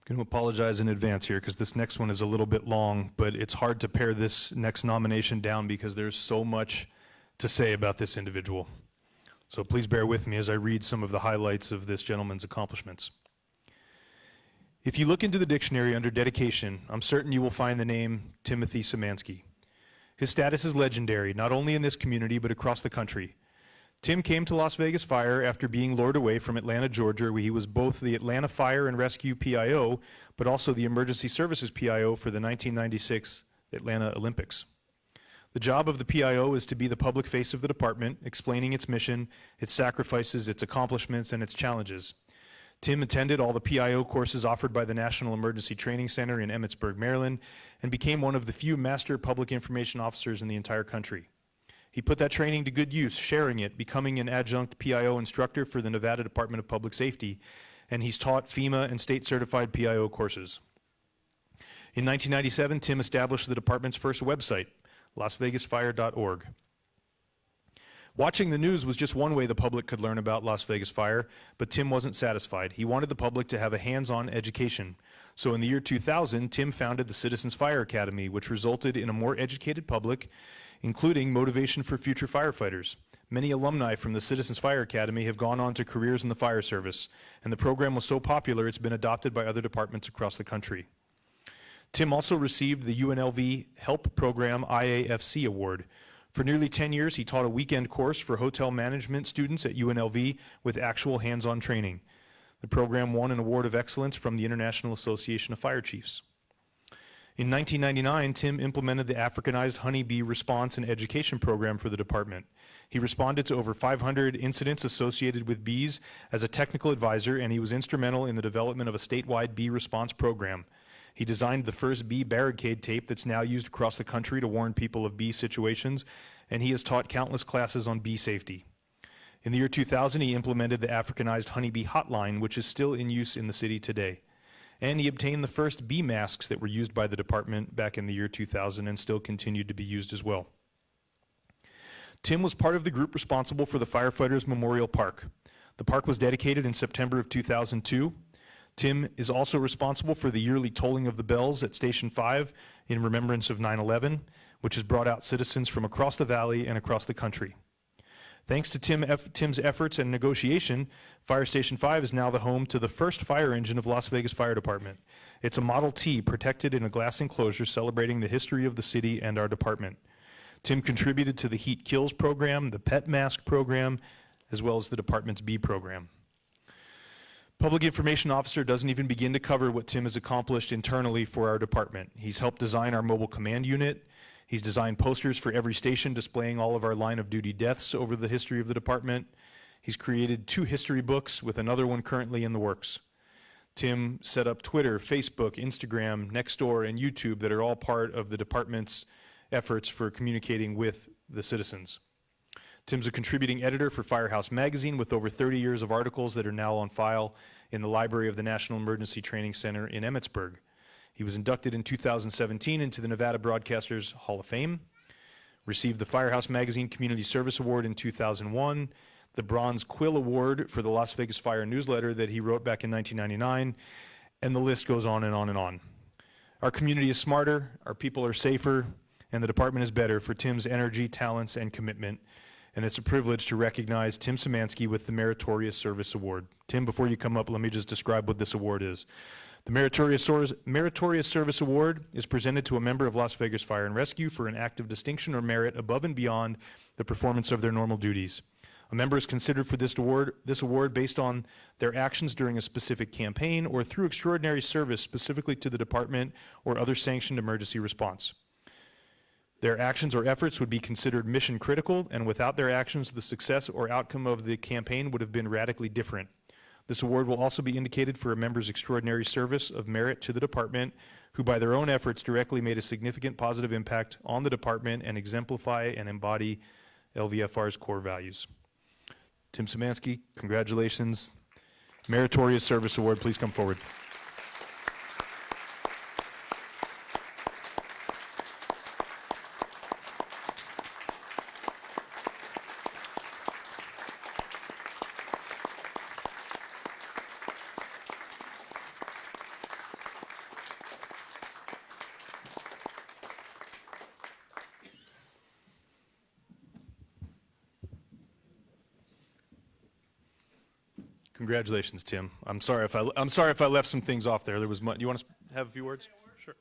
going to apologize in advance here because this next one is a little bit long, but it's hard to pare this next nomination down because there's so much to say about this individual. So please bear with me as I read some of the highlights of this gentleman's accomplishments. If you look into the dictionary under dedication, I'm certain you will find the name Timothy Szymanski. His status is legendary, not only in this community, but across the country. Tim came to Las Vegas Fire after being lured away from Atlanta, Georgia, where he was both the Atlanta Fire and Rescue PIO, but also the Emergency Services PIO for the 1996 Atlanta Olympics. The job of the PIO is to be the public face of the department, explaining its mission, its sacrifices, its accomplishments, and its challenges. Tim attended all the PIO courses offered by the National Emergency Training Center in Emmitsburg, Maryland, and became one of the few master public information officers in the entire country. He put that training to good use, sharing it, becoming an adjunct PIO instructor for the Nevada Department of Public Safety, and he's taught FEMA and state-certified PIO courses. In 1997, Tim established the department's first website, lasvegasfire.org. Watching the news was just one way the public could learn about Las Vegas Fire, but Tim wasn't satisfied. He wanted the public to have a hands-on education. So in the year 2000, Tim founded the Citizens Fire Academy, which resulted in a more educated public, including motivation for future firefighters. Many alumni from the Citizens Fire Academy have gone on to careers in the fire service, and the program was so popular it's been adopted by other departments across the country. Tim also received the UNLV Help Program IAFC Award. For nearly 10 years, he taught a weekend course for hotel management students at UNLV with actual hands-on training. The program won an award of excellence from the International Association of Fire Chiefs. In 1999, Tim implemented the Africanized Honeybee Response and Education Program for the department. He responded to over 500 incidents associated with bees as a technical advisor, and he was instrumental in the development of a statewide bee response program. He designed the first bee barricade tape that's now used across the country to warn people of bee situations, and he has taught countless classes on bee safety. In the year 2000, he implemented the Africanized Honeybee Hotline, which is still in use in the city today. And he obtained the first bee masks that were used by the department back in the year 2000 and still continued to be used as well. Tim was part of the group responsible for the Firefighters Memorial Park. The park was dedicated in September of 2002. Tim is also responsible for the yearly tolling of the bells at Station 5 in remembrance of 9/11, which has brought out citizens from across the valley and across the country. Thanks to Tim's efforts and negotiation, Fire Station 5 is now the home to the first fire engine of Las Vegas Fire Department. It's a Model T protected in a glass enclosure celebrating the history of the city and our department. Tim contributed to the Heat Kills program, the Pet Mask program, as well as the department's bee program. Public Information Officer doesn't even begin to cover what Tim has accomplished internally for our department. He's helped design our mobile command unit. He's designed posters for every station displaying all of our line of duty deaths over the history of the department. He's created 2 history books with another one currently in the works. Tim set up Twitter, Facebook, Instagram, Nextdoor, and YouTube that are all part of the department's efforts for communicating with the citizens. Tim's a contributing editor for Firehouse Magazine with over 30 years of articles that are now on file in the library of the National Emergency Training Center in Emmitsburg. He was inducted in 2017 into the Nevada Broadcasters Hall of Fame, received the Firehouse Magazine Community Service Award in 2001, the Bronze Quill Award for the Las Vegas Fire newsletter that he wrote back in 1999, and the list goes on and on and on. Our community is smarter, our people are safer, and the department is better for Tim's energy, talents, and commitment. And it's a privilege to recognize Tim Szymanski with the Meritorious Service Award. Tim, before you come up, let me just describe what this award is. The Meritorious Service Award is presented to a member of Las Vegas Fire and Rescue for an act of distinction or merit above and beyond the performance of their normal duties. A member is considered for this award based on their actions during a specific campaign or through extraordinary service specifically to the department or other sanctioned emergency response. Their actions or efforts would be considered mission critical, and without their actions, the success or outcome of the campaign would have been radically different. This award will also be indicated for a member's extraordinary service of merit to the department, who by their own efforts directly made a significant positive impact on the department and exemplify and embody LVFR's core values. Tim Szymanski, congratulations. Meritorious Service Award, please come forward. Congratulations, Tim. I'm sorry if I left some things off there. You want to have a few words? Sure.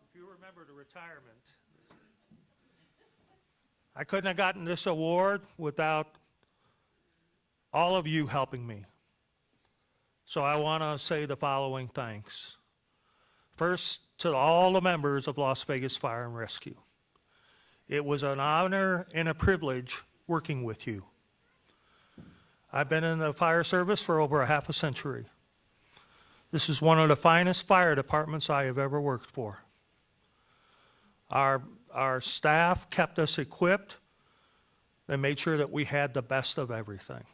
If you remember the retirement, I couldn't have gotten this award without all of you helping me. So I want to say the following thanks. First, to all the members of Las Vegas Fire and Rescue. It was an honor and a privilege working with you. I've been in the fire service for over a half a century. This is one of the finest fire departments I have ever worked for. Our staff kept us equipped and made sure that we had the best of everything.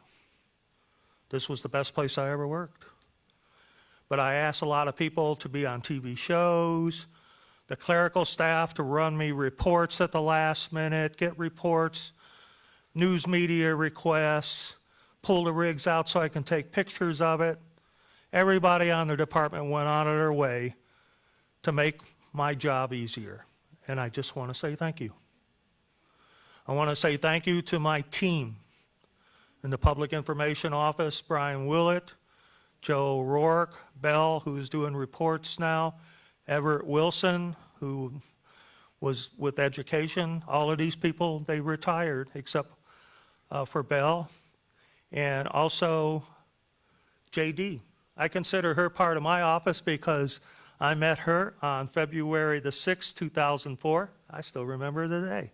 This was the best place I ever worked. But I asked a lot of people to be on TV shows, the clerical staff to run me reports at the last minute, get reports, news media requests, pull the rigs out so I can take pictures of it. Everybody on the department went out of their way to make my job easier. And I just want to say thank you. I want to say thank you to my team in the Public Information Office, Brian Willett, Joe Rourke, Bell, who's doing reports now, Everett Wilson, who was with education. All of these people, they retired except for Bell. And also JD. I consider her part of my office because I met her on February the 6th, 2004. I still remember the day.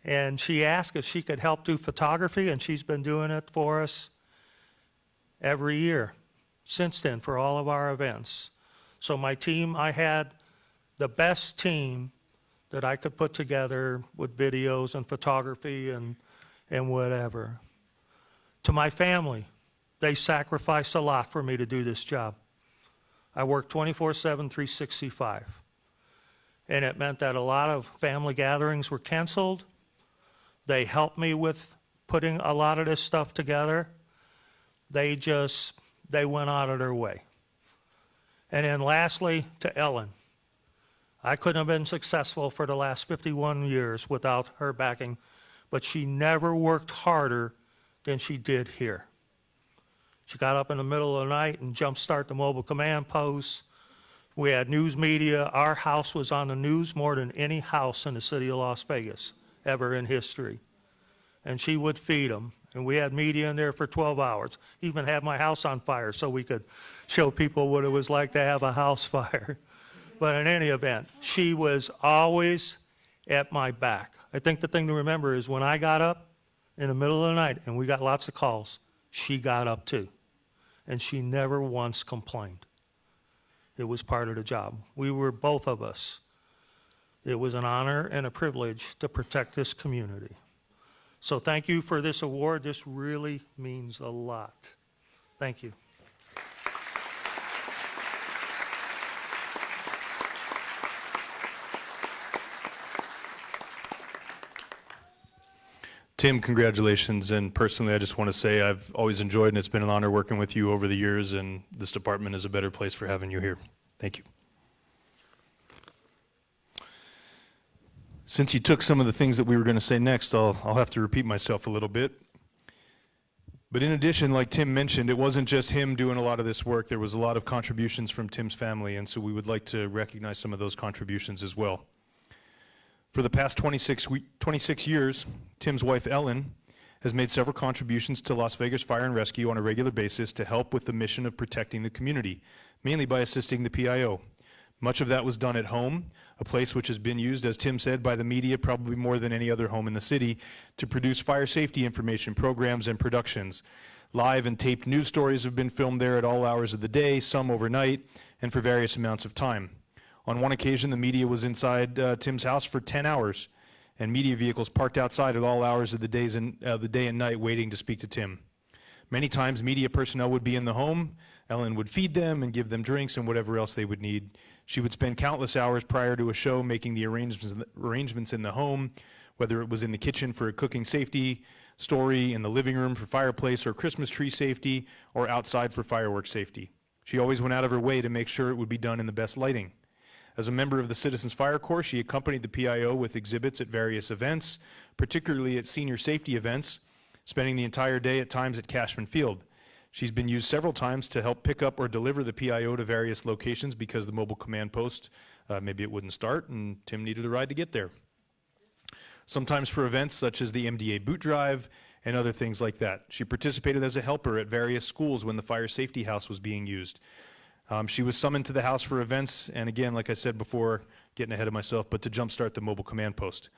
And she asked if she could help do photography, and she's been doing it for us every year since then for all of our events. So my team, I had the best team that I could put together with videos and photography and whatever. To my family, they sacrificed a lot for me to do this job. I worked 24/7, 365. And it meant that a lot of family gatherings were canceled. They helped me with putting a lot of this stuff together. They went out of their way. And then lastly, to Ellen. I couldn't have been successful for the last 51 years without her backing, but she never worked harder than she did here. She got up in the middle of the night and jumpstart the mobile command posts. We had news media. Our house was on the news more than any house in the city of Las Vegas ever in history. And she would feed them. And we had media in there for 12 hours. Even had my house on fire so we could show people what it was like to have a house fire. But in any event, she was always at my back. I think the thing to remember is when I got up in the middle of the night and we got lots of calls, she got up too. And she never once complained. It was part of the job. We were, both of us. It was an honor and a privilege to protect this community. So thank you for this award. This really means a lot. Thank you. Tim, congratulations. And personally, I just want to say I've always enjoyed and it's been an honor working with you over the years, and this department is a better place for having you here. Thank you. Since you took some of the things that we were going to say next, I'll have to repeat myself a little bit. But in addition, like Tim mentioned, it wasn't just him doing a lot of this work. There was a lot of contributions from Tim's family, and so we would like to recognize some of those contributions as well. For the past 26 years, Tim's wife, Ellen, has made several contributions to Las Vegas Fire and Rescue on a regular basis to help with the mission of protecting the community, mainly by assisting the PIO. Much of that was done at home, a place which has been used, as Tim said, by the media probably more than any other home in the city to produce fire safety information programs and productions. Live and taped news stories have been filmed there at all hours of the day, some overnight, and for various amounts of time. On one occasion, the media was inside Tim's house for 10 hours, and media vehicles parked outside at all hours of the day and night waiting to speak to Tim. Many times, media personnel would be in the home. Ellen would feed them and give them drinks and whatever else they would need. She would spend countless hours prior to a show making the arrangements in the home, whether it was in the kitchen for a cooking safety story, in the living room for fireplace or Christmas tree safety, or outside for fireworks safety. She always went out of her way to make sure it would be done in the best lighting. As a member of the Citizens Fire Corps, she accompanied the PIO with exhibits at various events, particularly at senior safety events, spending the entire day at times at Cashman Field. She's been used several times to help pick up or deliver the PIO to various locations because the mobile command post, maybe it wouldn't start and Tim needed a ride to get there. Sometimes for events such as the MDA boot drive and other things like that. She participated as a helper at various schools when the fire safety house was being used. She was summoned to the house for events, and again, like I said before, getting ahead of myself, but to jumpstart the mobile command post.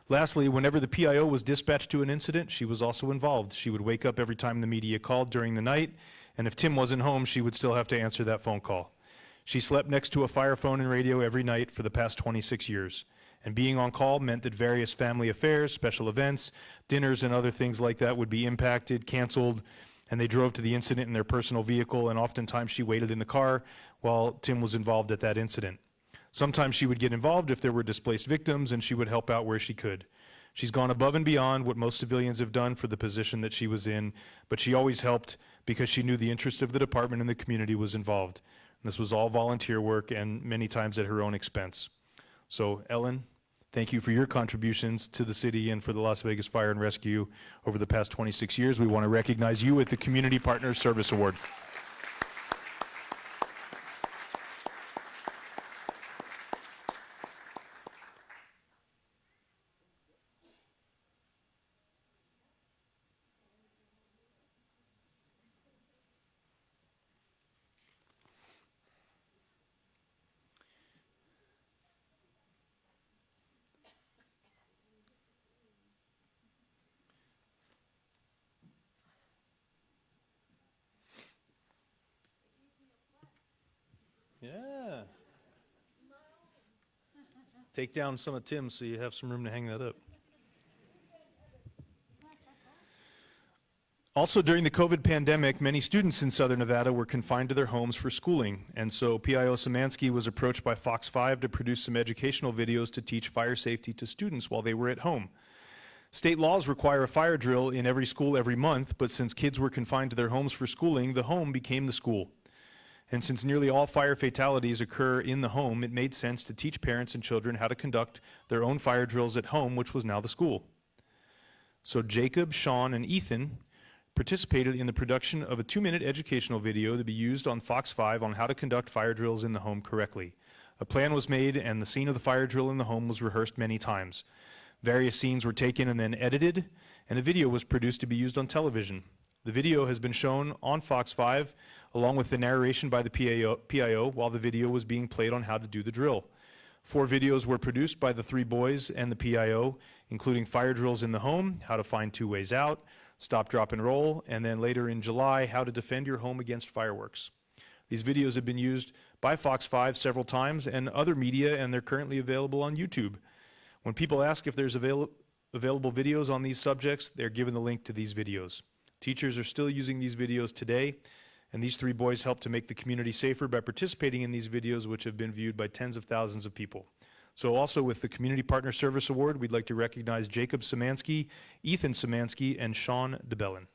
Lastly, whenever the PIO was dispatched to an incident, she was also involved. She would wake up every time the media called during the night, and if Tim wasn't home, she would still have to answer that phone call. She slept next to a fire phone and radio every night for the past 26 years. And being on call meant that various family affairs, special events, dinners, and other things like that would be impacted, canceled, and they drove to the incident in their personal vehicle, and oftentimes she waited in the car while Tim was involved at that incident. Sometimes she would get involved if there were displaced victims, and she would help out where she could. She's gone above and beyond what most civilians have done for the position that she was in, but she always helped because she knew the interest of the department and the community was involved. And this was all volunteer work and many times at her own expense. So, Ellen, thank you for your contributions to the city and for the Las Vegas Fire and Rescue over the past 26 years. We want to recognize you with the Community Partners Service Award. Yeah. Take down some of Tim's so you have some room to hang that up. Also, during the COVID pandemic, many students in Southern Nevada were confined to their homes for schooling, and so PIO Szymanski was approached by Fox 5 to produce some educational videos to teach fire safety to students while they were at home. State laws require a fire drill in every school every month, but since kids were confined to their homes for schooling, the home became the school. And since nearly all fire fatalities occur in the home, it made sense to teach parents and children how to conduct their own fire drills at home, which was now the school. So Jacob, Sean, and Ethan participated in the production of a 2-minute educational video to be used on Fox 5 on how to conduct fire drills in the home correctly. A plan was made, and the scene of the fire drill in the home was rehearsed many times. Various scenes were taken and then edited, and a video was produced to be used on television. The video has been shown on Fox 5, along with the narration by the PIO while the video was being played on how to do the drill. 4 videos were produced by the 3 boys and the PIO, including fire drills in the home, how to find 2 ways out, stop, drop, and roll, and then later in July, how to defend your home against fireworks. These videos have been used by Fox 5 several times and other media, and they're currently available on YouTube. When people ask if there's available videos on these subjects, they're given the link to these videos. Teachers are still using these videos today, and these 3 boys help to make the community safer by participating in these videos, which have been viewed by tens of thousands of people. So also with the Community Partner Service Award, we'd like to recognize Jacob Szymanski, Ethan Szymanski, and Sean DeBellin.